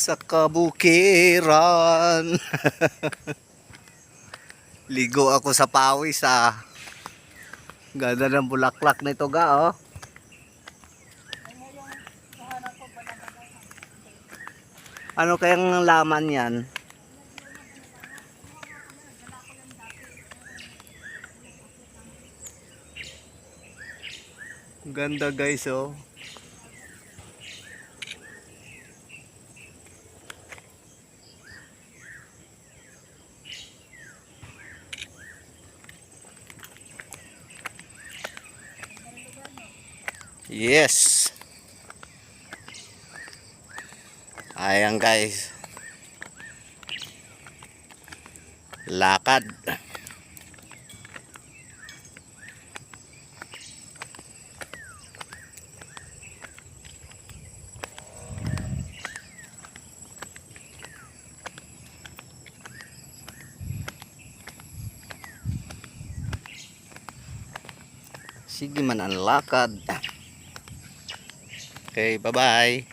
sa kabukiran. Ligo ako sa pawis ah. Ganda ng bulaklak nito ga oh. Ano kayang laman yan? Ganda guys oh. Yes. Ayan guys. Lakad. Sige man ang lakad. Okay, bye-bye.